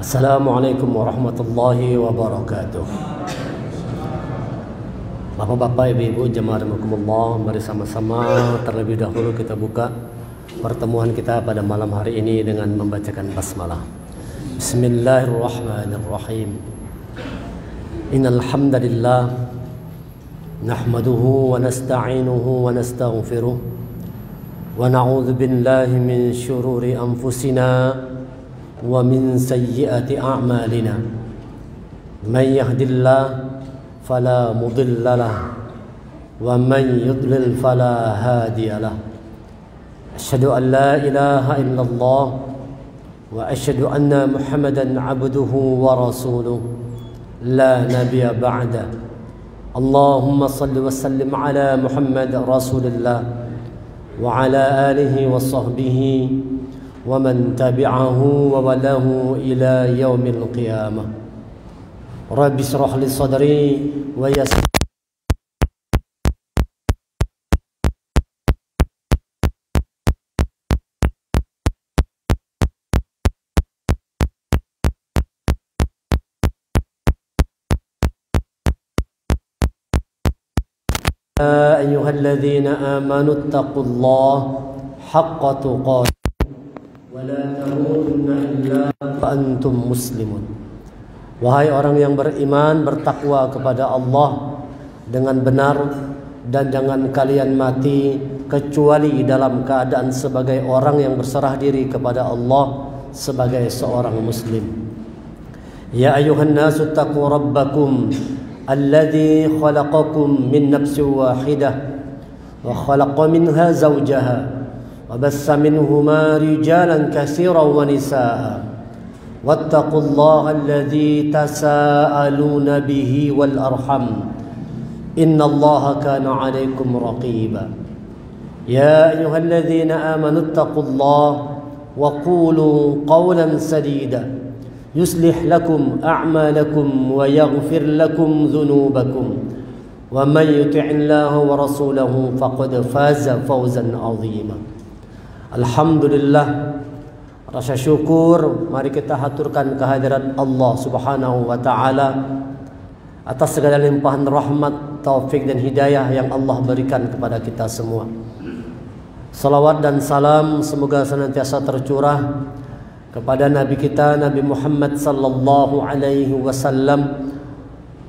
Assalamualaikum warahmatullahi wabarakatuh. Bapak-bapak, ibu-ibu, jemaah rahimakumullah, mari sama-sama terlebih dahulu kita buka pertemuan kita pada malam hari ini dengan membacakan basmalah. Bismillahirrahmanirrahim. Innal hamdalillah nahmaduhu wa nasta'inuhu wa nastaghfiruh wa na'udzu billahi min syururi anfusina wa min sayyiati a'malina. Man yahdillahu fala mudilla lahu wa man yudlil fala hadiya lahu. Asyhadu an la ilaha illallah wa asyhadu anna Muhammadan abduhu wa rasuluh la nabiyya ba'da. Allahumma salli wa sallim ala Muhammad rasulillah wa ala alihi wa sahbihi wa man tabi'ahu wa walahu ila yaumil qiyamah. Rabbi shrah li sadri wa yassir ya ayyuhalladzina amanu taqullaha haqqa tuqatih wala tamutunna illa wa antum muslimun. Wahai orang yang beriman, bertakwa kepada Allah dengan benar, dan jangan kalian mati kecuali dalam keadaan sebagai orang yang berserah diri kepada Allah sebagai seorang muslim. Ya ayuhan nasu taqu rabbakum alladzi khalaqakum min nafsin wahidah wa khalaqa minha zawjaha وبث منهما رجالا كثيرا ونساء واتقوا الله الذي تساءلون به والأرحم إن الله كان عليكم رقيبا. يا أيها الذين آمنوا اتقوا الله وقولوا قولا سديدا يصلح لكم أعمالكم ويغفر لكم ذنوبكم ومن يطع الله ورسوله فقد فاز فوزا عظيما. Alhamdulillah, rasa syukur mari kita haturkan kehadirat Allah Subhanahu wa taala atas segala limpahan rahmat, taufik dan hidayah yang Allah berikan kepada kita semua. Salawat dan salam semoga senantiasa tercurah kepada Nabi kita Nabi Muhammad sallallahu alaihi wasallam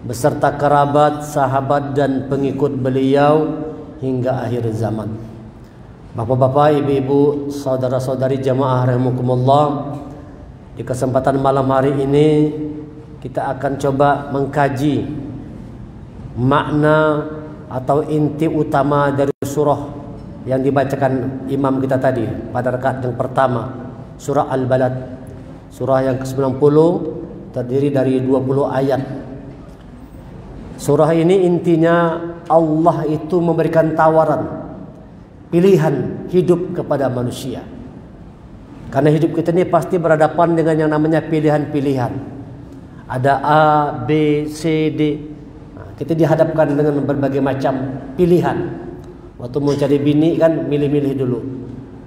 beserta kerabat, sahabat dan pengikut beliau hingga akhir zaman. Bapak-bapak, ibu-ibu, saudara-saudari jamaah rahimakumullah, di kesempatan malam hari ini kita akan coba mengkaji makna atau inti utama dari surah yang dibacakan imam kita tadi pada rakaat yang pertama, surah Al-Balad, surah yang ke-90, terdiri dari 20 ayat. Surah ini intinya Allah itu memberikan tawaran, pilihan hidup kepada manusia. Karena hidup kita ini pasti berhadapan dengan yang namanya pilihan-pilihan. Ada A, B, C, D. Nah, kita dihadapkan dengan berbagai macam pilihan. Waktu mau cari bini kan milih-milih dulu.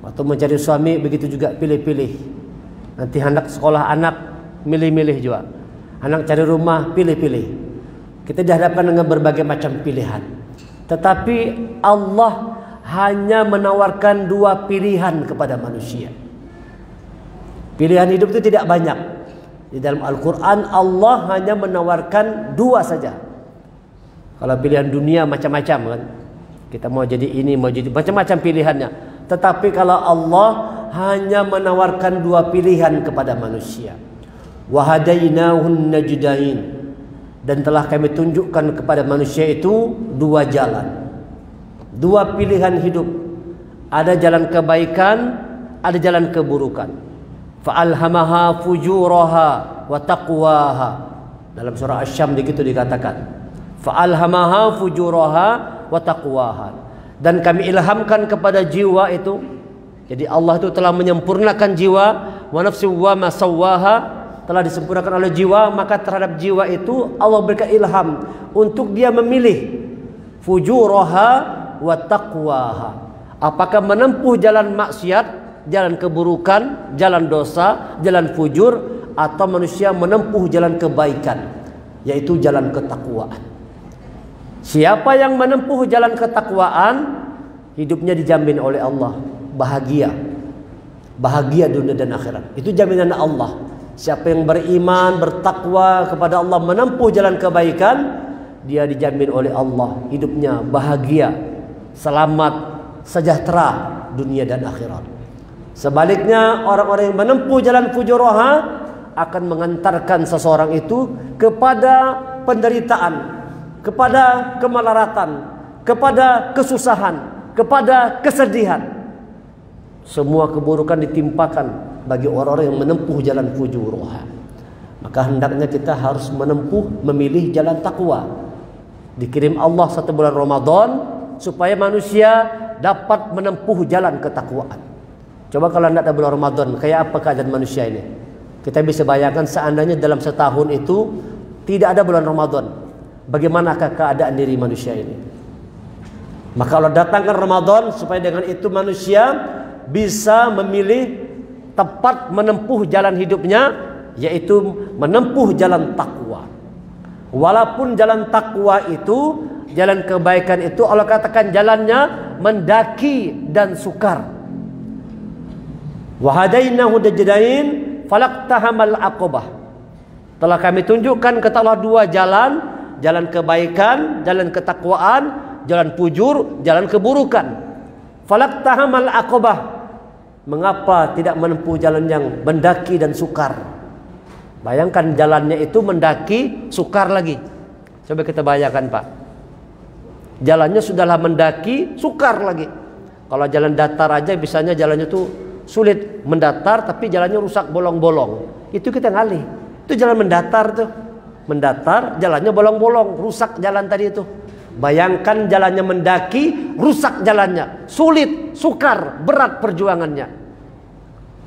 Waktu mau cari suami begitu juga pilih-pilih. Nanti hendak sekolah anak milih-milih juga. Anak cari rumah pilih-pilih. Kita dihadapkan dengan berbagai macam pilihan. Tetapi Allah hanya menawarkan dua pilihan kepada manusia. Pilihan hidup itu tidak banyak. Di dalam Al-Quran Allah hanya menawarkan dua saja. Kalau pilihan dunia macam-macam kan, kita mau jadi ini, mau jadi macam-macam pilihannya. Tetapi kalau Allah hanya menawarkan dua pilihan kepada manusia. Wahadainahun najdain, dan telah kami tunjukkan kepada manusia itu dua jalan, dua pilihan hidup. Ada jalan kebaikan, ada jalan keburukan. Fa'alhamaha fujuraha wa taqwaha. Dalam surah Asy-Syams begitu dikatakan. Fa'alhamaha fujuraha wa taqwaha. Dan kami ilhamkan kepada jiwa itu. Jadi Allah itu telah menyempurnakan jiwa. Wa nafsi wa ma sawwaha, telah disempurnakan oleh jiwa, maka terhadap jiwa itu Allah berikan ilham untuk dia memilih fujuraha wa taqwaha. Apakah menempuh jalan maksiat, jalan keburukan, jalan dosa, jalan fujur, atau manusia menempuh jalan kebaikan, yaitu jalan ketakwaan. Siapa yang menempuh jalan ketakwaan, hidupnya dijamin oleh Allah bahagia. Bahagia dunia dan akhirat. Itu jaminan Allah. Siapa yang beriman, bertakwa kepada Allah, menempuh jalan kebaikan, dia dijamin oleh Allah hidupnya bahagia, selamat, sejahtera dunia dan akhirat. Sebaliknya, orang-orang yang menempuh jalan fujuroha akan mengantarkan seseorang itu kepada penderitaan, kepada kemelaratan, kepada kesusahan, kepada kesedihan. Semua keburukan ditimpakan bagi orang-orang yang menempuh jalan fujuroha. Maka hendaknya kita harus memilih jalan takwa. Dikirim Allah 1 bulan Ramadan supaya manusia dapat menempuh jalan ketakwaan. Coba kalau tidak ada bulan Ramadan, kayak apa keadaan manusia ini? Kita bisa bayangkan seandainya dalam setahun itu tidak ada bulan Ramadan, bagaimanakah keadaan diri manusia ini? Maka Allah datangkan Ramadan supaya dengan itu manusia bisa memilih tepat menempuh jalan hidupnya, yaitu menempuh jalan takwa. Walaupun jalan takwa itu, jalan kebaikan itu, Allah katakan jalannya mendaki dan sukar. Wa hadainahu najdain falaqtahamal aqabah. Telah kami tunjukkan kata Allah 2 jalan, jalan kebaikan, jalan ketakwaan, jalan fujur, jalan keburukan. Falaqtahamal aqabah. Mengapa tidak menempuh jalan yang mendaki dan sukar? Bayangkan jalannya itu mendaki, sukar lagi. Coba kita bayangkan, Pak. Jalannya sudahlah mendaki, sukar lagi. Kalau jalan datar aja bisanya jalannya tuh sulit mendatar, tapi jalannya rusak bolong-bolong. Itu kita ngalih. Itu jalan mendatar tuh. Mendatar, jalannya bolong-bolong, rusak jalan tadi itu. Bayangkan jalannya mendaki, rusak jalannya, sulit, sukar, berat perjuangannya.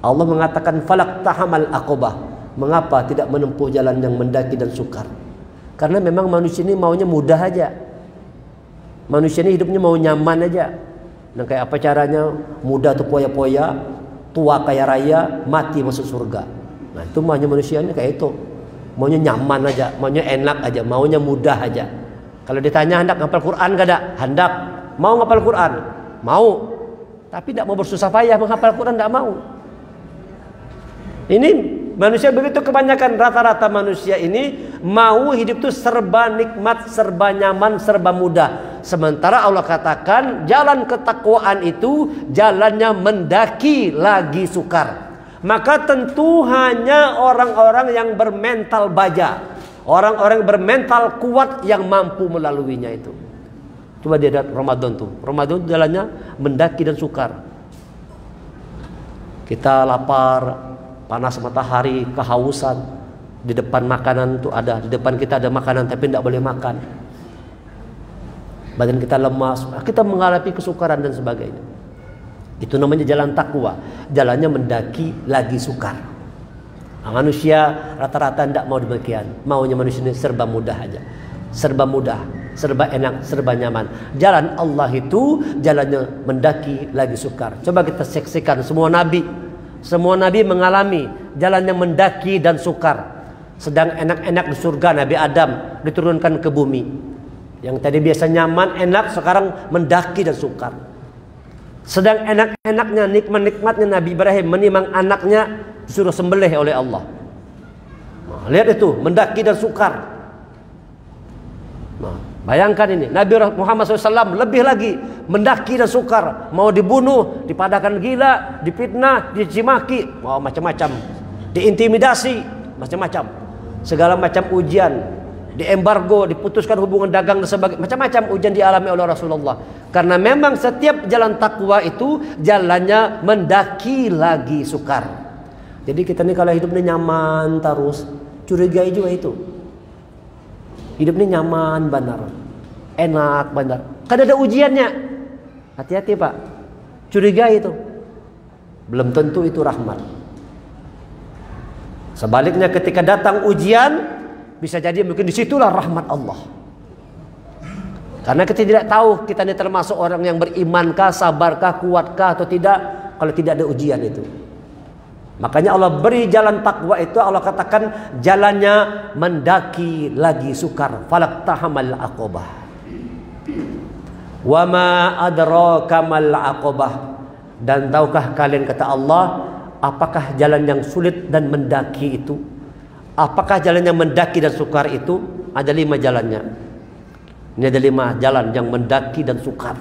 Allah mengatakan falaqtahamal aqabah. Mengapa tidak menempuh jalan yang mendaki dan sukar? Karena memang manusia ini maunya mudah aja. Manusia ini hidupnya mau nyaman aja. Dan kayak apa caranya? Muda tuh poya-poya, tua kaya raya, mati masuk surga. Nah itu maunya manusia ini kayak itu. Maunya nyaman aja, maunya enak aja, maunya mudah aja. Kalau ditanya hendak ngapal Quran gak ada? Hendak. Mau ngapal Quran? Mau. Tapi tidak mau bersusah payah menghafal Quran, tidak mau. Ini manusia begitu kebanyakan, rata-rata manusia ini mau hidup itu serba nikmat, serba nyaman, serba mudah. Sementara Allah katakan jalan ketakwaan itu jalannya mendaki lagi sukar. Maka tentu hanya orang-orang yang bermental baja, orang-orang bermental kuat yang mampu melaluinya itu. Coba dia lihat Ramadan tuh. Ramadan jalannya mendaki dan sukar. Kita lapar, panas matahari, kehausan. Di depan makanan tuh ada, di depan kita ada makanan tapi tidak boleh makan. Badan kita lemas, kita menghadapi kesukaran dan sebagainya. Itu namanya jalan takwa. Jalannya mendaki lagi sukar. Nah, manusia rata-rata tidak mau demikian. Maunya manusia ini serba mudah aja. Serba mudah, serba enak, serba nyaman. Jalan Allah itu jalannya mendaki lagi sukar. Coba kita saksikan semua nabi. Semua nabi mengalami jalan yang mendaki dan sukar. Sedang enak-enak di surga Nabi Adam diturunkan ke bumi. Yang tadi biasa nyaman, enak, sekarang mendaki dan sukar. Sedang enak-enaknya, nikmat-nikmatnya Nabi Ibrahim menimang anaknya disuruh sembelih oleh Allah. Nah, lihat itu, mendaki dan sukar. Nah, bayangkan ini, Nabi Muhammad SAW lebih lagi mendaki dan sukar. Mau dibunuh, dipadakan gila, difitnah, dicimaki, mau macam-macam, diintimidasi, macam-macam. Segala macam ujian, diembargo, diputuskan hubungan dagang dan sebagainya, macam-macam ujian dialami oleh Rasulullah. Karena memang setiap jalan takwa itu jalannya mendaki lagi sukar. Jadi kita nih kalau hidup ini nyaman terus, curigai juga itu. Hidup ini nyaman benar, enak benar. Kan ada ujiannya. Hati-hati Pak, curigai itu. Belum tentu itu rahmat. Sebaliknya ketika datang ujian, bisa jadi mungkin disitulah rahmat Allah. Karena kita tidak tahu kita ini termasuk orang yang berimankah, sabarkah, kuatkah atau tidak kalau tidak ada ujian itu. Makanya Allah beri jalan takwa itu, Allah katakan jalannya mendaki lagi sukar. Falaqtahamal aqabah. Wa ma adraka mal aqabah. Dan tahukah kalian, kata Allah, apakah jalan yang sulit dan mendaki itu? Apakah jalan yang mendaki dan sukar itu? Ada 5 jalannya. Ini ada 5 jalan yang mendaki dan sukar.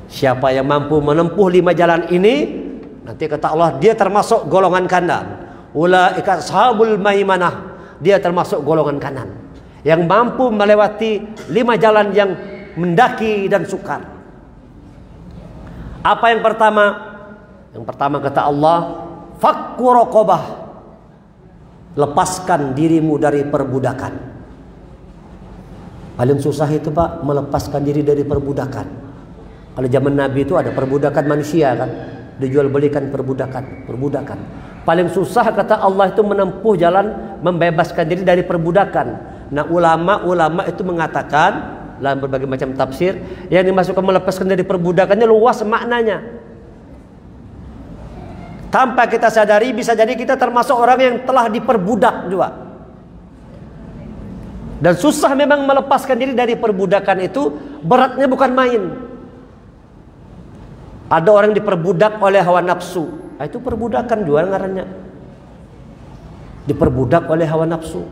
Siapa yang mampu menempuh 5 jalan ini, nanti kata Allah, dia termasuk golongan kanan. Ulaika ashabul maimanah. Dia termasuk golongan kanan yang mampu melewati 5 jalan yang mendaki dan sukar. Apa yang pertama? Yang pertama kata Allah, fakku raqabah. Lepaskan dirimu dari perbudakan. Paling susah itu Pak, melepaskan diri dari perbudakan. Kalau zaman Nabi itu ada perbudakan manusia kan, dijual belikan perbudakan. Paling susah kata Allah itu menempuh jalan membebaskan diri dari perbudakan. Nah, ulama itu mengatakan dalam berbagai macam tafsir, yang dimasukkan melepaskan dari perbudakannya luas maknanya. Tanpa kita sadari bisa jadi kita termasuk orang yang telah diperbudak juga. Dan susah memang melepaskan diri dari perbudakan itu, beratnya bukan main. Ada orang diperbudak oleh hawa nafsu. Nah, itu perbudakan juga ngarannya. Diperbudak oleh hawa nafsu.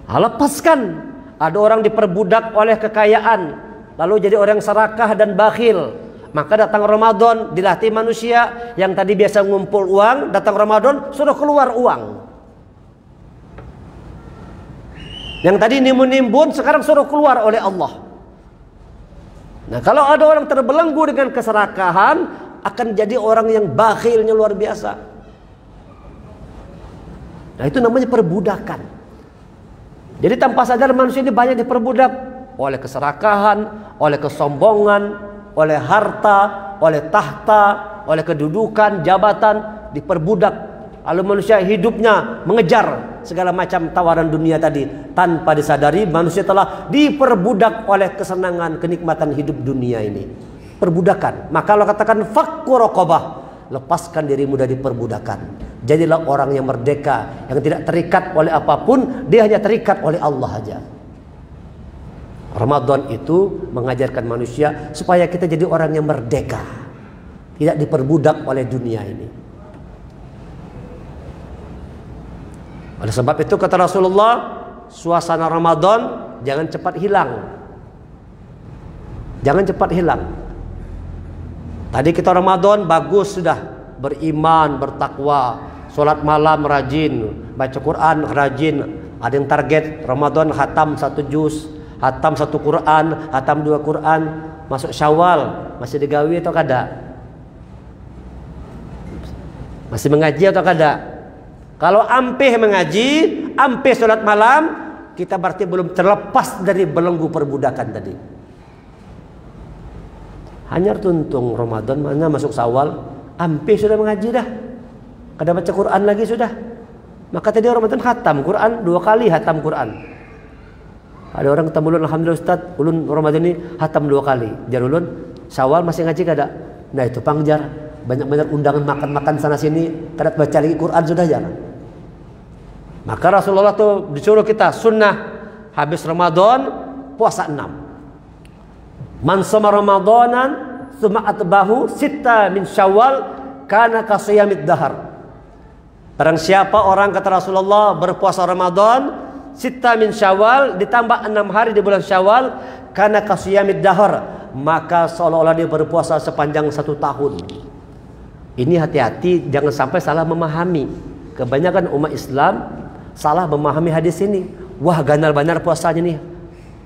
Lepaskan. Ada orang diperbudak oleh kekayaan, lalu jadi orang serakah dan bakhil. Maka datang Ramadan, dilatih manusia yang tadi biasa ngumpul uang, datang Ramadan suruh keluar uang. Yang tadi nimbun-nimbun sekarang suruh keluar oleh Allah. Nah, kalau ada orang terbelenggu dengan keserakahan, akan jadi orang yang bakhilnya luar biasa. Nah, itu namanya perbudakan. Jadi tanpa sadar manusia ini banyak diperbudak oleh keserakahan, oleh kesombongan, oleh harta, oleh tahta, oleh kedudukan, jabatan, diperbudak. Lalu manusia hidupnya mengejar segala macam tawaran dunia tadi. Tanpa disadari manusia telah diperbudak oleh kesenangan, kenikmatan hidup dunia ini. Perbudakan. Maka Allah katakan fakku raqabah. Lepaskan dirimu dari perbudakan. Jadilah orang yang merdeka, yang tidak terikat oleh apapun, dia hanya terikat oleh Allah saja. Ramadan itu mengajarkan manusia supaya kita jadi orang yang merdeka, tidak diperbudak oleh dunia ini. Oleh sebab itu kata Rasulullah, suasana Ramadan jangan cepat hilang. Jangan cepat hilang. Tadi kita Ramadan bagus sudah, beriman, bertakwa, sholat malam rajin, baca Quran rajin. Ada yang target Ramadan khatam 1 juz, khatam 1 Quran, khatam 2 Quran. Masuk Syawal masih digawi atau kada? Masih mengaji atau kada? Kalau ampih mengaji, ampih sholat malam, kita berarti belum terlepas dari belenggu perbudakan tadi. Hanya tuntung Ramadan mana masuk Syawal, ampih sudah mengaji dah, kada baca Quran lagi sudah. Maka tadi Ramadan khatam Quran 2 kali, khatam Quran. Ada orang ketemu ulun, alhamdulillah Ustaz, ulun Ramadan ini khatam 2 kali. Jar ulun, Syawal masih ngaji kada? Nah itu pangjar, banyak-banyak undangan makan-makan sana sini, kada baca lagi Quran sudah jarang. Maka Rasulullah tuh disuruh kita sunnah habis Ramadan puasa 6. Man shoma Ramadanan tsumma atbahu sitta min Syawal kana kasiyamid dahar. Barang siapa orang kata Rasulullah berpuasa Ramadan sitta min Syawal ditambah 6 hari di bulan Syawal kana kasiyamid dahar, maka seolah-olah dia berpuasa sepanjang 1 tahun. Ini hati-hati jangan sampai salah memahami. Kebanyakan umat Islam salah memahami hadis ini. Wah ganal banar puasanya nih,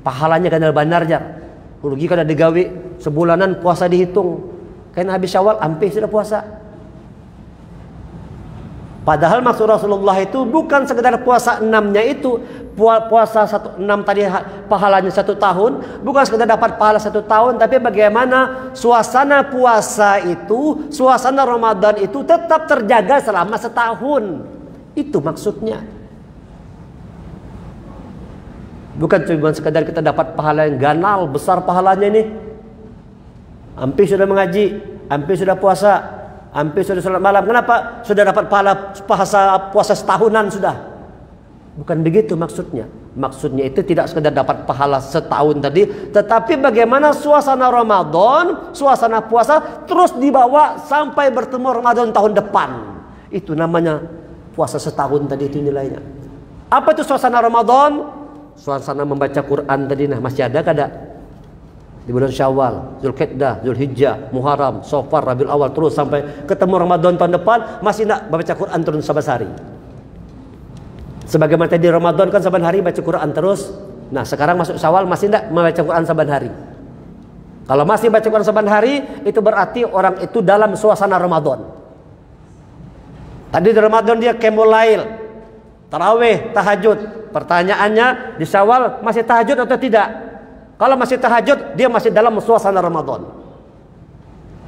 pahalanya ganal banar aja. Rugi kada digawi sebulanan puasa dihitung. Kan habis Syawal ampih sudah puasa. Padahal maksud Rasulullah itu bukan sekedar puasa 6-nya itu, puasa 6 tadi pahalanya 1 tahun, bukan sekedar dapat pahala 1 tahun, tapi bagaimana suasana puasa itu, suasana Ramadan itu tetap terjaga selama 1 tahun. Itu maksudnya. Bukan cuma sekedar kita dapat pahala yang ganal, besar pahalanya ini. Hampir sudah mengaji, hampir sudah puasa, Hampir sudah sholat malam. Kenapa? Sudah dapat pahala puasa setahunan sudah. Bukan begitu maksudnya. Maksudnya itu tidak sekedar dapat pahala setahun tadi, tetapi bagaimana suasana Ramadan, suasana puasa terus dibawa sampai bertemu Ramadan tahun depan. Itu namanya puasa setahun tadi, itu nilainya. Apa itu suasana Ramadan? Suasana membaca Quran tadi, nah masih ada kada? Di bulan Syawal, Zulqa'dah, Zulhijjah, Muharram, Safar, Rabiul Awal, terus sampai ketemu Ramadan tahun depan masih nak membaca Quran terus saban hari. Sebagaimana tadi Ramadan kan saban hari baca Quran terus. Nah, sekarang masuk Syawal masih tidak membaca Quran saban hari. Kalau masih baca Quran saban hari, itu berarti orang itu dalam suasana Ramadan. Tadi di Ramadan dia qiyamul lail, tarawih, tahajud. Pertanyaannya, di Syawal masih tahajud atau tidak? Kalau masih tahajud, dia masih dalam suasana Ramadan.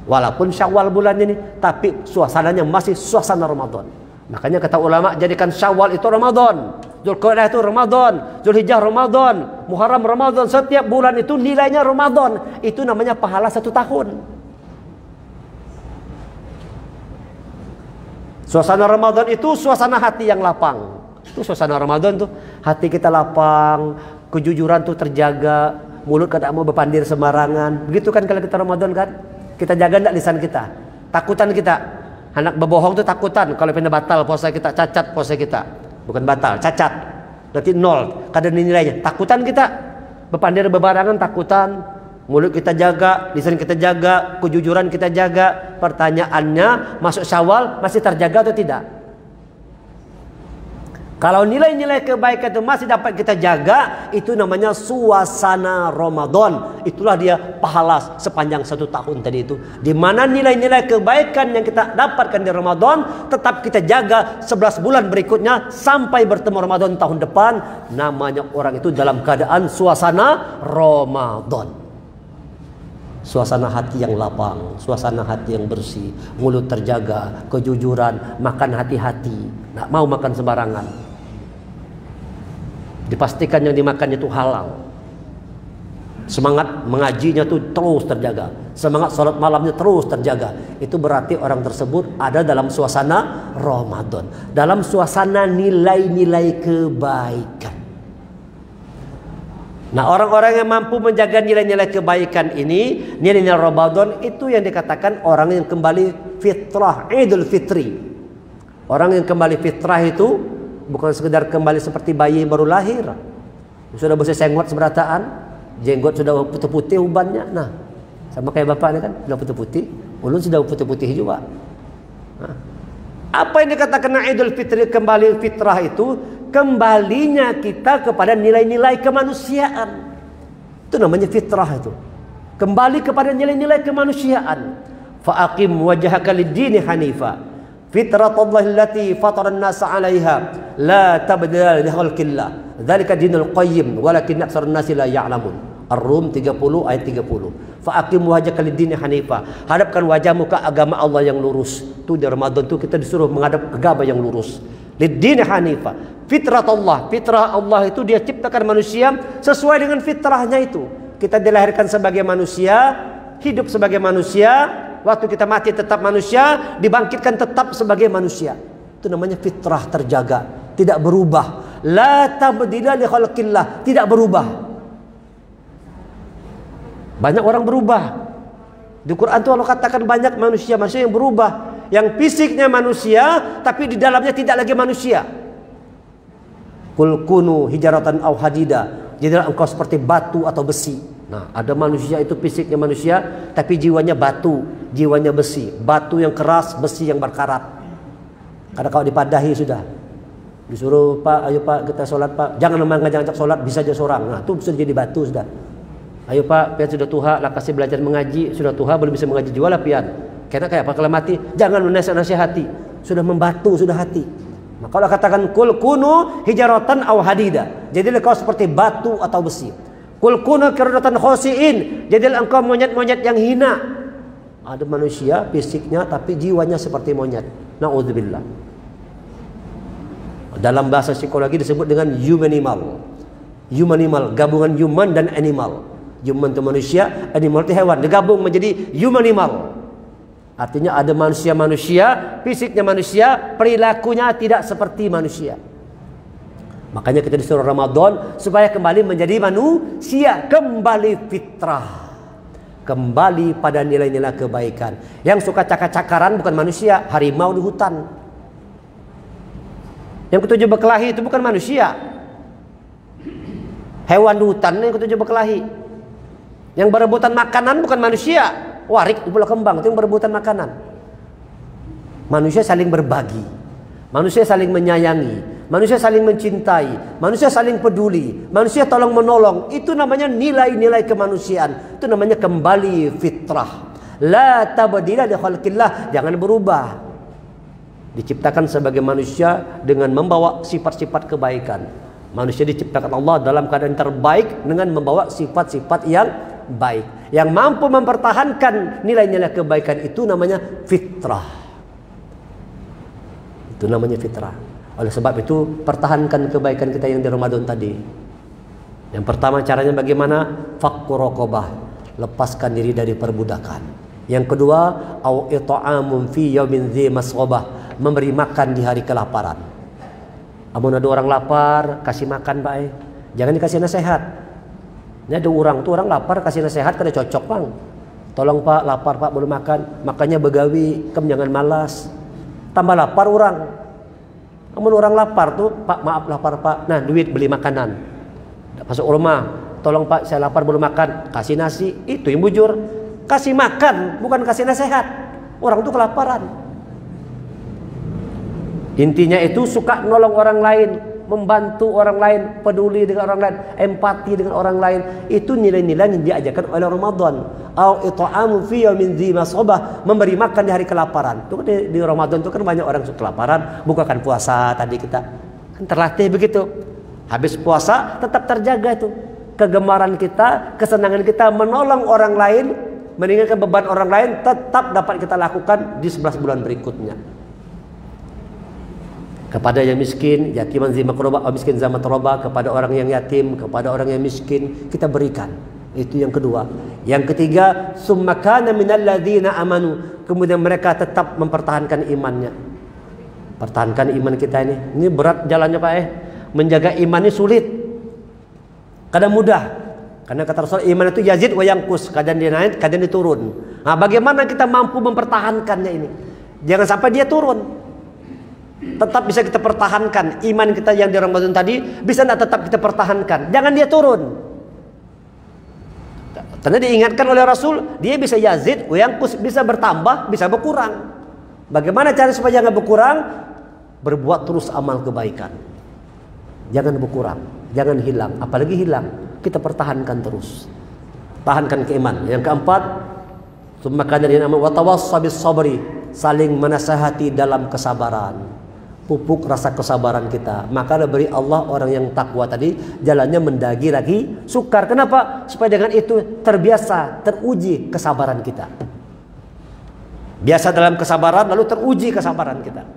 Walaupun Syawal bulan ini, tapi suasananya masih suasana Ramadan. Makanya kata ulama, jadikan Syawal itu Ramadan, Zulqa'dah itu Ramadan, Zulhijjah Ramadan, Muharram Ramadan. Setiap bulan itu nilainya Ramadan. Itu namanya pahala 1 tahun. Suasana Ramadan itu suasana hati yang lapang. Itu suasana Ramadan tuh, hati kita lapang, kejujuran tuh terjaga, mulut kada mau berpandir sembarangan. Begitu kan kalau kita Ramadan kan? Kita jaga ndak lisan kita, takutan kita. Anak berbohong itu takutan, kalau pindah batal puasa kita, cacat puasa kita. Bukan batal, cacat. Berarti 0, kada nilainya. Takutan kita, berpandir berbarangan takutan. Mulut kita jaga, lisan kita jaga, kejujuran kita jaga. Pertanyaannya, masuk Syawal masih terjaga atau tidak? Kalau nilai-nilai kebaikan itu masih dapat kita jaga, itu namanya suasana Ramadan. Itulah dia pahala sepanjang 1 tahun tadi itu. Di mana nilai-nilai kebaikan yang kita dapatkan di Ramadan tetap kita jaga 11 bulan berikutnya sampai bertemu Ramadan tahun depan. Namanya orang itu dalam keadaan suasana Ramadan. Suasana hati yang lapang, suasana hati yang bersih, mulut terjaga, kejujuran, makan hati-hati, nggak mau makan sembarangan. Dipastikan yang dimakannya itu halal. Semangat mengajinya itu terus terjaga. Semangat sholat malamnya terus terjaga. Itu berarti orang tersebut ada dalam suasana Ramadan, dalam suasana nilai-nilai kebaikan. Nah, orang-orang yang mampu menjaga nilai-nilai kebaikan ini, nilai-nilai Ramadan, itu yang dikatakan orang yang kembali fitrah, Idul Fitri. Orang yang kembali fitrah itu bukan sekedar kembali seperti bayi baru lahir. Sudah bersih senggot seberataan, jenggot sudah putih-putih ubannya. Nah, sama kayak bapak ini kan, sudah putih-putih, ulun sudah putih-putih juga. Nah, apa yang dikatakan Idul Fitri kembali fitrah itu? Kembalinya kita kepada nilai-nilai kemanusiaan. Itu namanya fitrah itu. Kembali kepada nilai-nilai kemanusiaan. Fa'aqim wajhaka lid-dini hanifa. Fitratallahi allati fatara an-nasa 'alaiha la tabdila li khalqillah. Dzalika dinul qayyim walakin aktsarun nasi la ya'lamun. Ar-Rum 30 ayat 30. Fa'aqim wajhaka lid-dini hanifa. Hadapkan wajahmu ke agama Allah yang lurus. Itu di Ramadan itu kita disuruh menghadap agama yang lurus. Lid-dini hanifa. Fitratullah, fitrah Allah itu dia ciptakan manusia sesuai dengan fitrahnya itu. Kita dilahirkan sebagai manusia, hidup sebagai manusia, waktu kita mati tetap manusia, dibangkitkan tetap sebagai manusia. Itu namanya fitrah terjaga, tidak berubah. La tabdila li khalqillah, tidak berubah. Banyak orang berubah. Di Quran itu Allah katakan banyak manusia yang berubah, yang fisiknya manusia tapi di dalamnya tidak lagi manusia. Kul kunu hijaratan aw hadida, jadilah engkau seperti batu atau besi. Nah, ada manusia itu fisiknya manusia tapi jiwanya batu, jiwanya besi. Batu yang keras, besi yang berkarat. Karena kalau dipadahi sudah disuruh, Pak, ayo Pak kita sholat Pak, jangan ngajak sholat, bisa aja seorang. Nah, itu bisa jadi batu sudah. Ayo Pak, pian sudah tuha, lah kasih belajar mengaji, sudah tuha belum bisa mengaji jual lah pian. Karena kayak apa kalau mati, jangan menasihati, sudah membatu sudah hati. Maka Allah katakan kul kunu hijaratan aw hadida, jadilah kau seperti batu atau besi. Kul kunu qiradatan khosiin, jadilah engkau monyet-monyet yang hina. Ada manusia fisiknya tapi jiwanya seperti monyet. Naudzubillah. Dalam bahasa psikologi disebut dengan humanimal. Humanimal, gabungan human dan animal. Human itu manusia, animal itu hewan, digabung menjadi humanimal. Artinya ada manusia-manusia, fisiknya manusia, perilakunya tidak seperti manusia. Makanya kita disuruh Ramadan supaya kembali menjadi manusia, kembali fitrah, kembali pada nilai-nilai kebaikan. Yang suka cakar-cakaran bukan manusia, harimau di hutan. Yang ketujuh berkelahi itu bukan manusia, hewan di hutan yang ketujuh berkelahi. Yang berebutan makanan bukan manusia, warik di Pulau Kembang itu yang berebutan makanan. Manusia saling berbagi, manusia saling menyayangi, manusia saling mencintai, manusia saling peduli, manusia tolong menolong. Itu namanya nilai-nilai kemanusiaan. Itu namanya kembali fitrah. La tabdila li khalqillah, jangan berubah. Diciptakan sebagai manusia dengan membawa sifat-sifat kebaikan. Manusia diciptakan Allah dalam keadaan terbaik dengan membawa sifat-sifat yang baik. Yang mampu mempertahankan nilai-nilai kebaikan itu namanya fitrah. Itu namanya fitrah. Oleh sebab itu pertahankan kebaikan kita yang di Ramadan tadi. Yang pertama caranya bagaimana? Fakku raqabah, lepaskan diri dari perbudakan. Yang kedua, au it'amun fi yaumin dzi masghobah, memberi makan di hari kelaparan. Amun ada orang lapar, kasih makan Pak. Jangan dikasih nasihat. Ini ada orang tuh orang lapar kasih nasihat kada cocok Bang. Tolong Pak, lapar Pak belum makan, makanya begawi, kem jangan malas. Tambah lapar orang. Amun orang lapar tuh, Pak maaf lapar Pak. Nah, duit beli makanan. Masuk rumah, tolong Pak saya lapar belum makan, kasih nasi. Itu yang bujur. Kasih makan, bukan kasih nasihat. Orang tuh kelaparan. Intinya itu suka nolong orang lain, membantu orang lain, peduli dengan orang lain, empati dengan orang lain. Itu nilai-nilai yang diajarkan oleh Ramadan. Au it'amu fi yaumin dzi masghobah, memberi makan di hari kelaparan. Itu di Ramadan itu kan banyak orang suka kelaparan, bukakan puasa tadi kita. Kan terlatih begitu. Habis puasa tetap terjaga itu. Kegemaran kita, kesenangan kita menolong orang lain, meringankan beban orang lain tetap dapat kita lakukan di 11 bulan berikutnya. Kepada yang miskin, yatiman zi maqrabah, miskin za matrabah, kepada orang yang yatim, kepada orang yang miskin kita berikan. Itu yang kedua. Yang ketiga, summa kana minal ladzina amanu, kemudian mereka tetap mempertahankan imannya. Pertahankan iman kita ini. Ini berat jalannya Pak Menjaga iman ini sulit. Kadang mudah. Karena kata Rasul, iman itu yazid wa yanqus, kadang dia naik, kadang dia turun. Nah, bagaimana kita mampu mempertahankannya ini? Jangan sampai dia turun. Tetap bisa kita pertahankan iman kita yang di Ramadan tadi, bisa tidak tetap kita pertahankan. Jangan dia turun. Karena diingatkan oleh Rasul, dia bisa yazid, yanqus, bisa bertambah, bisa berkurang. Bagaimana cara supaya jangan berkurang? Berbuat terus amal kebaikan. Jangan berkurang, jangan hilang, apalagi hilang. Kita pertahankan terus. Tahankan keiman. Yang keempat, summa kana lil amal wa tawassabis sabri, saling menasihati dalam kesabaran. Pupuk rasa kesabaran kita. Maka beri Allah orang yang takwa tadi jalannya mendaki lagi sukar. Kenapa? Supaya dengan itu terbiasa, teruji kesabaran kita. Biasa dalam kesabaran lalu teruji kesabaran kita.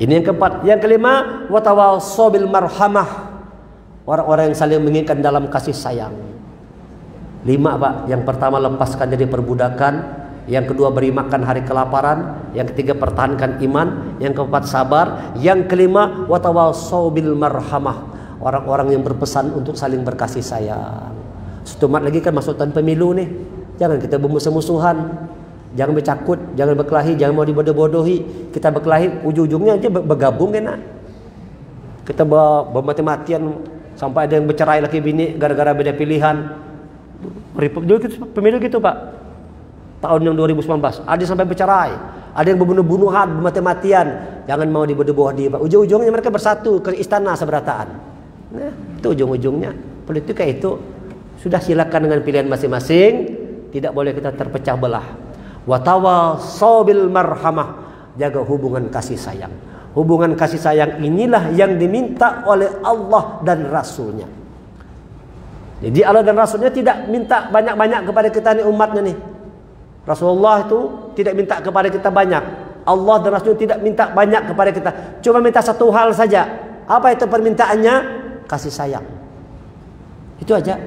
Ini yang keempat. Yang kelima, watawassaw bil marhamah. Orang-orang yang saling menginginkan dalam kasih sayang. 5 Pak. Yang pertama, lepaskan dari perbudakan. Yang kedua, beri makan hari kelaparan. Yang ketiga, pertahankan iman. Yang keempat, sabar. Yang kelima, watawassaw bil marhamah. Orang-orang yang berpesan untuk saling berkasih sayang. Setumat lagi kan masuk tahun pemilu nih. Jangan kita bermusuh-musuhan. Jangan bercakut, jangan berkelahi, jangan mau dibodoh-bodohi. Kita berkelahi, ujung-ujungnya aja bergabung enak. Kita bermati-matian sampai ada yang bercerai laki bini gara-gara beda pilihan. Pemilu gitu Pak. Tahun yang 2019 ada sampai bercerai, ada yang berbunuh-bunuhan, bermati-matian. Jangan mau dibodoh-bodohi Pak. Ujung-ujungnya mereka bersatu ke istana seberataan. Nah, itu ujung-ujungnya. Politik kayak itu. Sudah silakan dengan pilihan masing-masing. Tidak boleh kita terpecah belah. Watawassaw bil marhamah, jaga hubungan kasih sayang. Hubungan kasih sayang inilah yang diminta oleh Allah dan Rasulnya. Jadi Allah dan Rasulnya tidak minta banyak-banyak kepada kita nih umatnya nih. Rasulullah itu tidak minta kepada kita banyak. Allah dan Rasulnya tidak minta banyak kepada kita. Cuma minta satu hal saja. Apa itu permintaannya? Kasih sayang. Itu aja.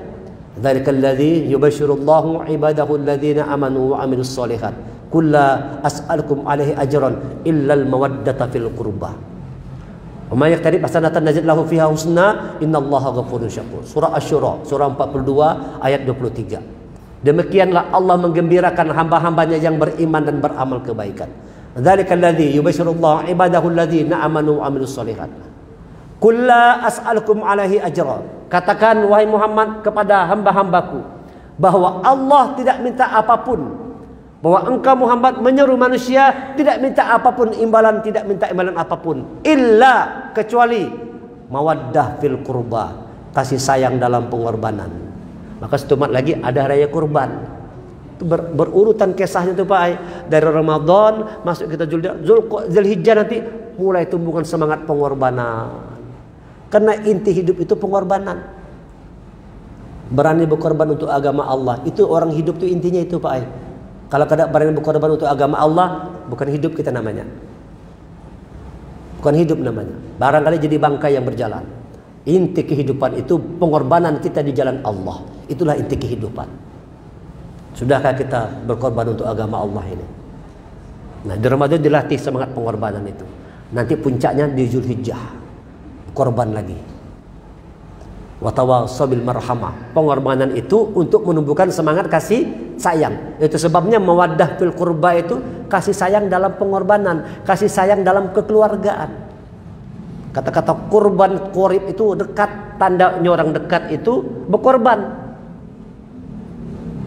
Dzalikal ladzi yubashshirullahu ibadahu alladzina amanu wa amilus sholihat. kulla as'alukum alaihi ajran illa al-mawaddata fil qurbah. Wa may yaqtarib hasanatan nazid lahu fiha husna innallaha ghafurun syakur. Surah Asy-Syura, surah 42 ayat 23. Demikianlah Allah menggembirakan hamba-hambanya yang beriman dan beramal kebaikan. Dzalikal ladzi yubashshirullahu ibadahu alladzina amanu wa amilus shalihat. Kulla as'alukum alaihi ajra. Katakan wahai Muhammad kepada hamba-hambaku bahwa Allah tidak minta apapun. Bahwa engkau Muhammad menyeru manusia tidak minta apapun imbalan, tidak minta imbalan apapun, illa kecuali mawaddah fil qurba, kasih sayang dalam pengorbanan. Maka setumat lagi ada raya kurban. Itu berurutan kisahnya itu Pak. Dari Ramadan masuk kita Zulhijjah nanti mulai tumbuhkan semangat pengorbanan. Karena inti hidup itu pengorbanan. Berani berkorban untuk agama Allah. Itu orang hidup itu intinya itu Pak. Kalau kada berani berkorban untuk agama Allah, bukan hidup kita namanya. Bukan hidup namanya. Barangkali jadi bangkai yang berjalan. Inti kehidupan itu pengorbanan kita di jalan Allah. Itulah inti kehidupan. Sudahkah kita berkorban untuk agama Allah ini? Nah, di Ramadan dilatih semangat pengorbanan itu. Nanti puncaknya di Zulhijjah. Korban lagi. Watawassaw bil marhamah. Pengorbanan itu untuk menumbuhkan semangat kasih sayang. Itu sebabnya mawaddah fil qurba itu kasih sayang dalam pengorbanan, kasih sayang dalam kekeluargaan. Kata-kata kurban, qorib itu dekat, tandanya orang dekat itu berkorban.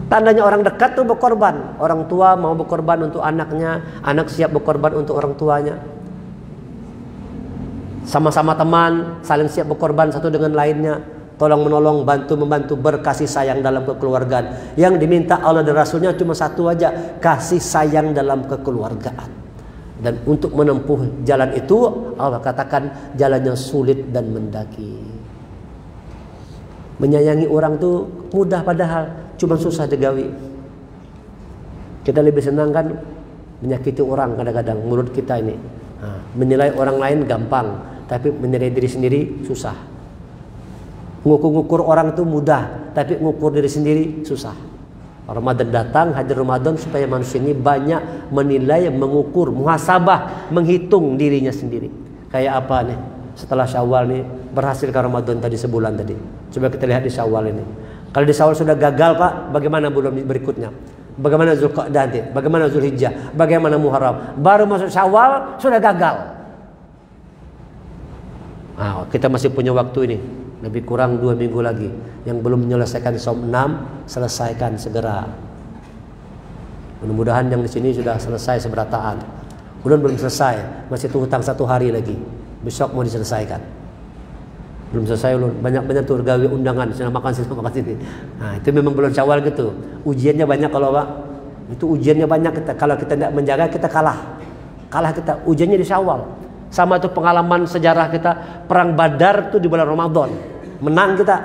Tandanya orang dekat itu berkorban. Orang tua mau berkorban untuk anaknya, anak siap berkorban untuk orang tuanya. Sama-sama teman, saling siap berkorban satu dengan lainnya. Tolong menolong, bantu membantu, berkasih sayang dalam kekeluargaan. Yang diminta Allah dan Rasulnya cuma satu aja, kasih sayang dalam kekeluargaan. Dan untuk menempuh jalan itu Allah katakan jalannya sulit dan mendaki. Menyayangi orang itu mudah padahal cuma susah digawi. Kita lebih senang kan menyakiti orang kadang-kadang menurut kita ini. Menilai orang lain gampang, tapi menilai diri sendiri susah. Ngukur orang itu mudah, tapi ngukur diri sendiri susah. Ramadan datang, hadir Ramadan supaya manusia ini banyak menilai, mengukur, muhasabah, menghitung dirinya sendiri. Kayak apa nih? Setelah Syawal nih, berhasil ke Ramadan tadi sebulan tadi. Coba kita lihat di Syawal ini. Kalau di Syawal sudah gagal Pak, bagaimana bulan berikutnya? Bagaimana Zulqa'dah nanti? Bagaimana Zulhijjah? Bagaimana Muharram? Baru masuk Syawal sudah gagal. Nah, kita masih punya waktu ini. Lebih kurang 2 minggu lagi. Yang belum menyelesaikan Shaum 6, selesaikan segera. Mudah-mudahan yang di sini sudah selesai seberataan. Bulan belum selesai, masih tuh hutang 1 hari lagi. Besok mau diselesaikan. Belum selesai ulun. Banyak-banyak tuh gawe undangan, sini makan sini. Nah, itu memang bulan Syawal gitu. Ujiannya banyak kalau Pak. Itu ujiannya banyak kita. Kalau kita tidak menjaga kita kalah. Kalah kita. Ujiannya di Syawal. Sama tuh pengalaman sejarah kita perang Badar tuh di bulan Ramadan. Menang kita.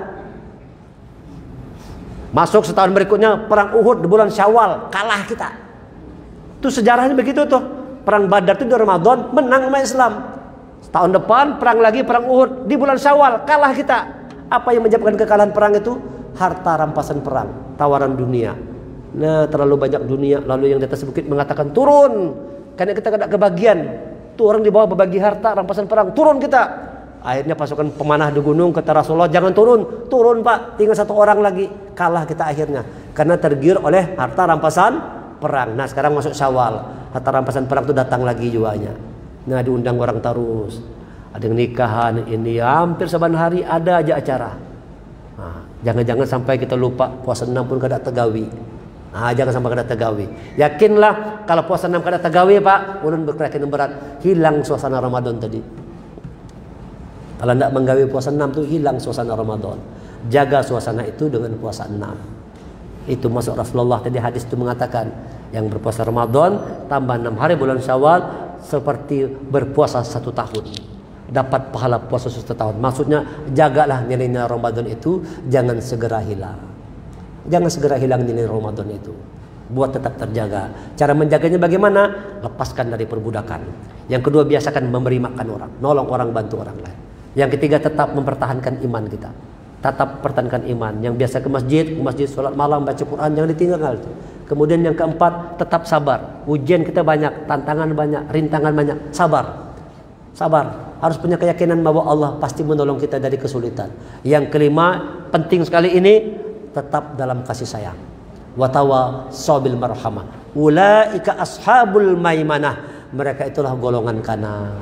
Masuk setahun berikutnya perang Uhud di bulan Syawal, kalah kita. Itu sejarahnya begitu tuh. Perang Badar tuh di Ramadan, menang umat Islam. Tahun depan perang lagi, perang Uhud di bulan Syawal, kalah kita. Apa yang menyebabkan kekalahan perang itu? Harta rampasan perang, tawaran dunia. Nah, terlalu banyak dunia. Lalu yang di atas bukit mengatakan turun, karena kita tidak kebagian. Tuh orang di bawah berbagi harta rampasan perang, turun kita. Akhirnya pasukan pemanah di gunung kata Rasulullah, jangan turun. Turun Pak, tinggal 1 orang lagi. Kalah kita akhirnya karena tergiur oleh harta rampasan perang. Nah, sekarang masuk Syawal, harta rampasan perang itu datang lagi juanya. Nah, diundang orang terus. Ada yang nikahan, ini hampir saban hari ada aja acara. Nah, jangan-jangan sampai kita lupa puasa 6 pun kada tegawi. Nah, jangan sampai kada tegawi. Yakinlah kalau puasa 6 kada tegawi Pak, ulun berkeyakinan berat hilang suasana Ramadan tadi. Kalau tidak menggawi puasa 6 tuh hilang suasana Ramadan. Jaga suasana itu dengan puasa 6. Itu masuk Rasulullah tadi hadis itu mengatakan yang berpuasa Ramadan tambah 6 hari bulan Syawal seperti berpuasa 1 tahun. Dapat pahala puasa 1 tahun. Maksudnya jagalah nilai Ramadan itu jangan segera hilang. Jangan segera hilang nilai Ramadan itu. Buat tetap terjaga. Cara menjaganya bagaimana? Lepaskan dari perbudakan. Yang kedua, biasakan memberi makan orang, nolong orang, bantu orang lain. Yang ketiga, tetap mempertahankan iman kita. Tetap pertahankan iman. Yang biasa ke masjid sholat malam, baca Quran, jangan ditinggal. Kemudian yang keempat, tetap sabar. Ujian kita banyak, tantangan banyak, rintangan banyak. Sabar. Sabar. Harus punya keyakinan bahwa Allah pasti menolong kita dari kesulitan. Yang kelima, penting sekali ini, tetap dalam kasih sayang. Watawa sabil marhamah. Ulaika ashabul maimanah. Mereka itulah golongan kanan.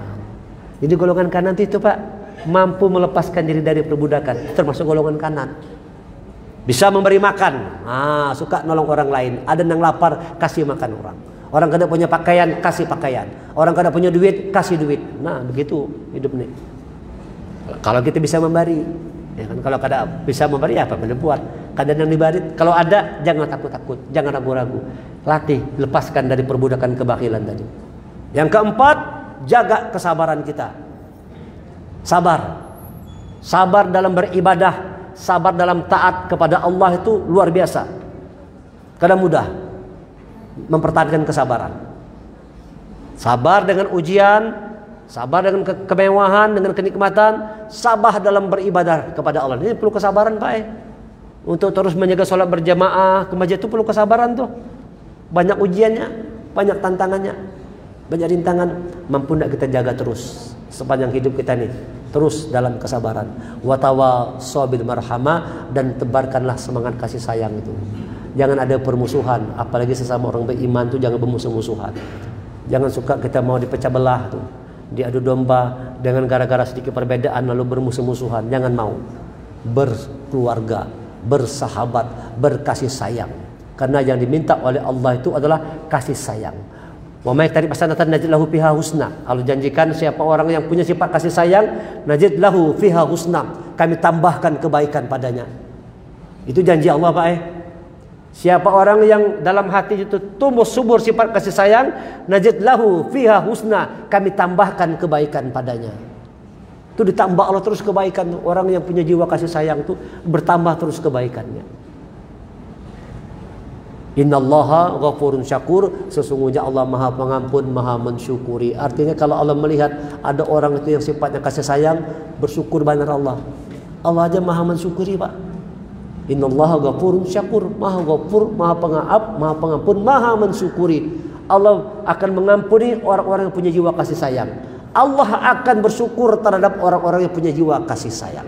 Jadi golongan kanan itu Pak, mampu melepaskan diri dari perbudakan, termasuk golongan kanan. Bisa memberi makan, suka nolong orang lain. Ada yang lapar, kasih makan orang. Orang kada punya pakaian, kasih pakaian. Orang kada punya duit, kasih duit. Nah, begitu hidup nih. Kalau kita bisa memberi, ya kan? Kalau kada bisa memberi, apa boleh buat? Kada yang diberi. Kalau ada, jangan takut-takut, jangan ragu-ragu. Latih, lepaskan dari perbudakan kebakilan tadi. Yang keempat, jaga kesabaran kita. Sabar. Sabar dalam beribadah, sabar dalam taat kepada Allah itu luar biasa. Kadang mudah mempertahankan kesabaran. Sabar dengan ujian, sabar dengan kemewahan, dengan kenikmatan, sabar dalam beribadah kepada Allah. Ini perlu kesabaran Pak. Untuk terus menjaga sholat berjamaah ke masjid itu perlu kesabaran tuh. Banyak ujiannya, banyak tantangannya, banyak rintangan. Mampu tidak kita jaga terus sepanjang hidup kita nih, terus dalam kesabaran. Watawa sabil marhamah, dan tebarkanlah semangat kasih sayang itu. Jangan ada permusuhan, apalagi sesama orang beriman tuh jangan bermusuh-musuhan. Jangan suka kita mau dipecah belah tuh, diadu domba dengan gara-gara sedikit perbedaan lalu bermusuh-musuhan. Jangan mau. Berkeluarga, bersahabat, berkasih sayang. Karena yang diminta oleh Allah itu adalah kasih sayang. Wa may tarib hasanatan najid lahu fiha husna. Allah janjikan siapa orang yang punya sifat kasih sayang, najid lahu fiha husna, kami tambahkan kebaikan padanya. Itu janji Allah Pak. Siapa orang yang dalam hati itu tumbuh subur sifat kasih sayang, najid lahu fiha husna, kami tambahkan kebaikan padanya. Itu ditambah Allah terus kebaikan. Orang yang punya jiwa kasih sayang itu bertambah terus kebaikannya. Innallaha ghafurun syakur, sesungguhnya Allah Maha Pengampun, Maha mensyukuri. Artinya kalau Allah melihat ada orang itu yang sifatnya kasih sayang, bersyukur benar Allah. Allah aja Maha mensyukuri Pak. Innallaha ghafurun syakur, Maha Ghafur, Maha Pengaap, Maha Pengampun, Maha mensyukuri. Allah akan mengampuni orang-orang yang punya jiwa kasih sayang. Allah akan bersyukur terhadap orang-orang yang punya jiwa kasih sayang.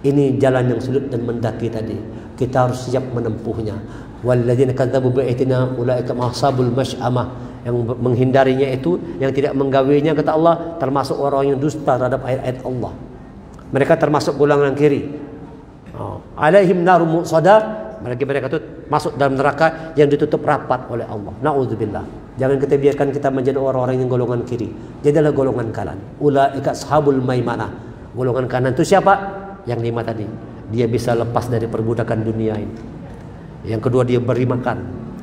Ini jalan yang sulit dan mendaki tadi. Kita harus siap menempuhnya. Walladzina kadzdzabu bi'ayatina ulaika ashabul masy'amah. Yang menghindarinya itu, yang tidak menggawinya, kata Allah, termasuk orang yang dusta terhadap ayat-ayat Allah. Mereka termasuk golongan kiri. Alaihim narum muqsadah. Mereka itu masuk dalam neraka yang ditutup rapat oleh Allah. Nauzubillah. Jangan kita biarkan kita menjadi orang-orang yang golongan kiri. Jadilah golongan kanan. Ulaika ashabul maimanah. Golongan kanan itu siapa? Yang lima tadi. Dia bisa lepas dari perbudakan dunia ini. Yang kedua, dia beri makan,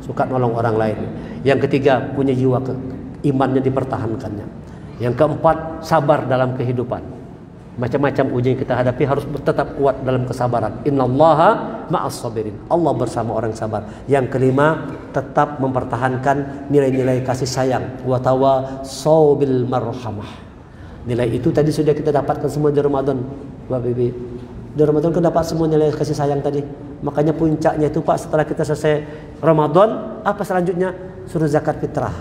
suka nolong orang lain. Yang ketiga, punya jiwa imannya dipertahankannya. Yang keempat, sabar dalam kehidupan. Macam-macam ujian yang kita hadapi harus tetap kuat dalam kesabaran. Innallaha ma'as sabirin. Allah bersama orang sabar. Yang kelima, tetap mempertahankan nilai-nilai kasih sayang. Watawa sabil marhamah. Nilai itu tadi sudah kita dapatkan semua di Ramadan, Bapak Bibi. Di Ramadan kita dapat semua nilai kasih sayang tadi. Makanya puncaknya itu Pak, setelah kita selesai Ramadan, apa selanjutnya? Suruh zakat fitrah.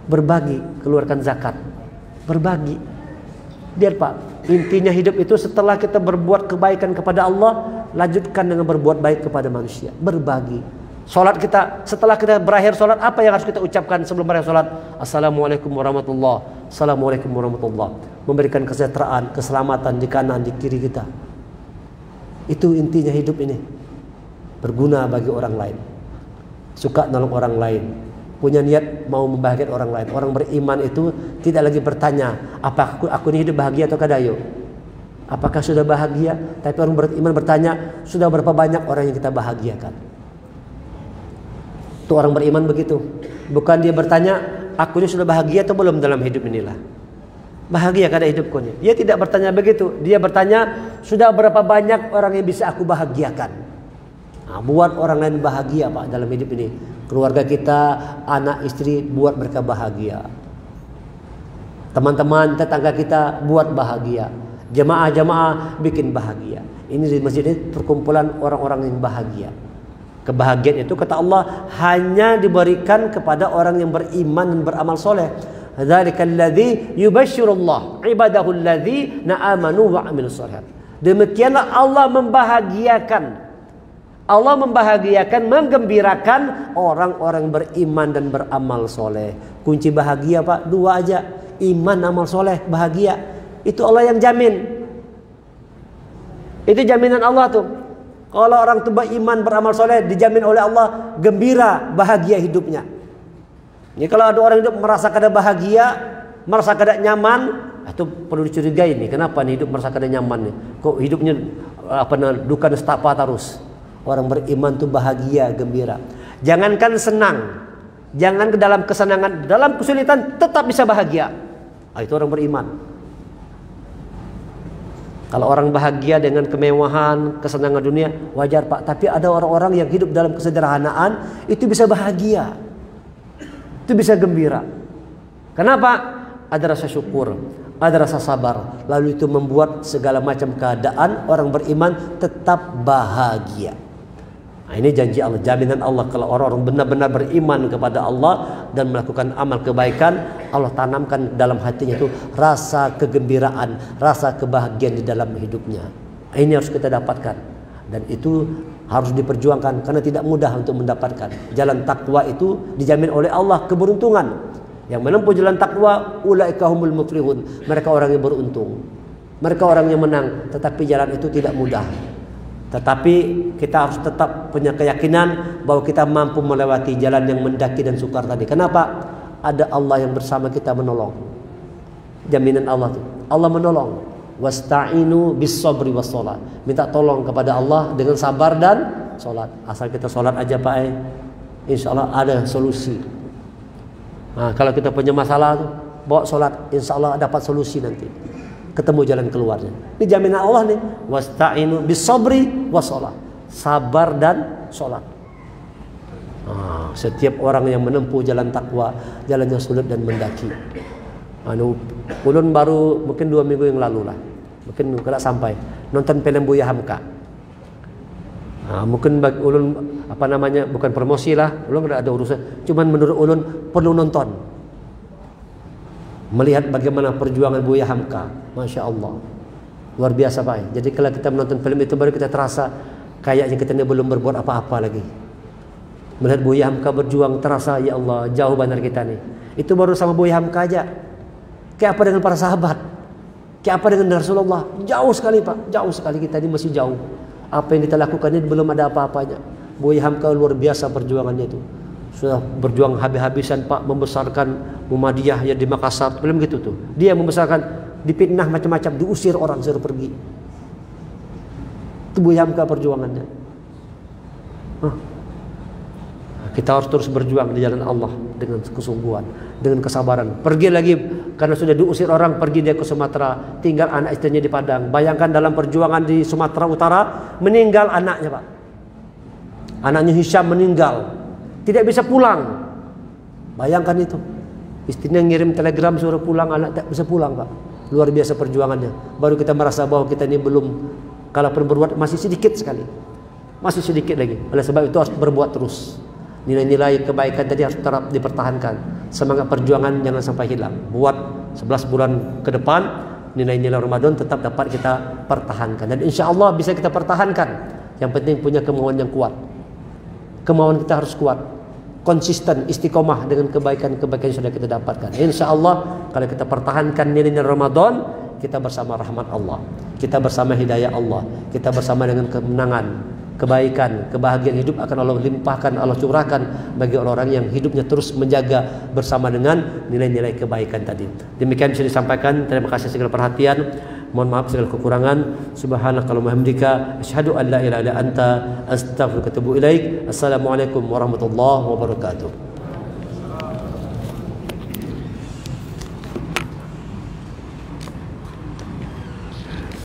Berbagi, keluarkan zakat. Berbagi. Lihat Pak, intinya hidup itu setelah kita berbuat kebaikan kepada Allah, lanjutkan dengan berbuat baik kepada manusia. Berbagi. Salat kita, setelah kita berakhir salat, apa yang harus kita ucapkan sebelum berakhir salat? Assalamualaikum warahmatullahi. Assalamualaikum warahmatullahi. Memberikan kesejahteraan, keselamatan di kanan, di kiri kita. Itu intinya hidup ini. Berguna bagi orang lain. Suka nolong orang lain. Punya niat mau membahagiakan orang lain. Orang beriman itu tidak lagi bertanya, apakah aku ini hidup bahagia atau kadayo? Apakah sudah bahagia? Tapi orang beriman bertanya, sudah berapa banyak orang yang kita bahagiakan? Itu orang beriman begitu. Bukan dia bertanya, aku ini sudah bahagia atau belum dalam hidup inilah. Bahagia kada hidupku ini. Dia tidak bertanya begitu. Dia bertanya, sudah berapa banyak orang yang bisa aku bahagiakan? Nah, buat orang lain bahagia Pak dalam hidup ini. Keluarga kita, anak istri, buat mereka bahagia. Teman-teman, tetangga kita, buat bahagia. Jamaah-jamaah bikin bahagia. Ini di masjid ini perkumpulan orang-orang yang bahagia. Kebahagiaan itu kata Allah hanya diberikan kepada orang yang beriman dan beramal soleh. Dzalikal ladzi yubasysyirullah ibadahu alladzina amanu wa amilus shalihat. Demikianlah Allah membahagiakan. Allah membahagiakan, menggembirakan orang-orang beriman dan beramal soleh. Kunci bahagia Pak, dua aja. Iman, amal soleh, bahagia. Itu Allah yang jamin. Itu jaminan Allah tuh. Kalau orang itu beriman, beramal soleh, dijamin oleh Allah gembira, bahagia hidupnya. Ini kalau ada orang hidup merasa kada bahagia, merasa kada nyaman, itu perlu dicurigai nih. Kenapa nih hidup merasa kada nyaman nih? Kok hidupnya duka nestapa terus? Orang beriman tuh bahagia, gembira. Jangankan senang, jangan ke dalam kesenangan, dalam kesulitan tetap bisa bahagia. Itu orang beriman. Kalau orang bahagia dengan kemewahan, kesenangan dunia, wajar Pak. Tapi ada orang-orang yang hidup dalam kesederhanaan, itu bisa bahagia. Itu bisa gembira. Kenapa? Ada rasa syukur, ada rasa sabar. Lalu itu membuat segala macam keadaan orang beriman tetap bahagia. Nah, ini janji Allah, jaminan Allah. Kalau orang-orang benar-benar beriman kepada Allah dan melakukan amal kebaikan, Allah tanamkan dalam hatinya itu rasa kegembiraan, rasa kebahagiaan di dalam hidupnya. Nah, ini harus kita dapatkan. Dan itu harus diperjuangkan karena tidak mudah untuk mendapatkan. Jalan takwa itu dijamin oleh Allah keberuntungan. Yang menempuh jalan takwa, ulaika humul muflihun. Mereka orang yang beruntung. Mereka orang yang menang. Tetapi jalan itu tidak mudah. Tetapi kita harus tetap punya keyakinan bahwa kita mampu melewati jalan yang mendaki dan sukar tadi. Kenapa? Ada Allah yang bersama kita menolong. Jaminan Allah itu. Allah menolong. Wasta'inu bis sabri was shalah. Minta tolong kepada Allah dengan sabar dan salat. Asal kita salat aja Pak, insyaallah ada solusi. Nah, kalau kita punya masalah tuh, bawa salat, insyaallah dapat solusi nanti. Ketemu jalan keluarnya. Ini jaminan Allah nih. Wasta'inu bis sabri was shalah. Sabar dan salat. Nah, setiap orang yang menempuh jalan takwa, jalan yang sulit dan mendaki. Ulun baru mungkin 2 minggu yang lalu lah, mungkin tidak sampai nonton film Buya Hamka. Nah, mungkin bagi ulun bukan promosi lah, ulun tidak ada urusan. Cuman menurut ulun perlu nonton, melihat bagaimana perjuangan Buya Hamka, masya Allah, luar biasa Pak. Jadi kalau kita menonton film itu baru kita terasa kayaknya kita ini belum berbuat apa-apa lagi. Melihat Buya Hamka berjuang terasa ya Allah jauh benar kita nih. Itu baru sama Buya Hamka aja. Kayak apa dengan para sahabat? Kayak apa dengan Rasulullah? Jauh sekali Pak, jauh sekali kita ini masih jauh. Apa yang kita lakukan ini belum ada apa-apanya. Buya Hamka luar biasa perjuangannya itu. Sudah berjuang habis-habisan Pak, membesarkan Muhammadiyah yang di Makassar, belum gitu tuh. Dia membesarkan, dipitnah macam-macam, diusir orang suruh pergi. Itu Buya Hamka perjuangannya. Kita harus terus berjuang di jalan Allah dengan kesungguhan, dengan kesabaran. Pergi lagi karena sudah diusir orang, pergi dia ke Sumatera, tinggal anak istrinya di Padang. Bayangkan dalam perjuangan di Sumatera Utara, meninggal anaknya Pak. Anaknya Hisham meninggal, tidak bisa pulang. Bayangkan itu. Istrinya ngirim telegram suruh pulang, anak tak bisa pulang Pak. Luar biasa perjuangannya. Baru kita merasa bahwa kita ini belum, kalaupun berbuat masih sedikit sekali. Masih sedikit lagi. Oleh sebab itu harus berbuat terus. Nilai-nilai kebaikan tadi harus tetap dipertahankan. Semangat perjuangan jangan sampai hilang. Buat 11 bulan ke depan, nilai-nilai Ramadan tetap dapat kita pertahankan. Dan insya Allah bisa kita pertahankan. Yang penting punya kemauan yang kuat. Kemauan kita harus kuat. Konsisten, istiqomah dengan kebaikan-kebaikan yang sudah kita dapatkan. Insya Allah kalau kita pertahankan nilai-nilai Ramadan, kita bersama rahmat Allah. Kita bersama hidayah Allah. Kita bersama dengan kemenangan. Kebaikan, kebahagiaan hidup akan Allah limpahkan, Allah curahkan bagi orang-orang yang hidupnya terus menjaga bersama dengan nilai-nilai kebaikan tadi. Demikian bisa disampaikan. Terima kasih segala perhatian. Mohon maaf segala kekurangan. Subhanakallahumma hamdika asyhadu an la ilaha illa anta astaghfiruka wa atubu ilaik. Assalamualaikum warahmatullahi wabarakatuh.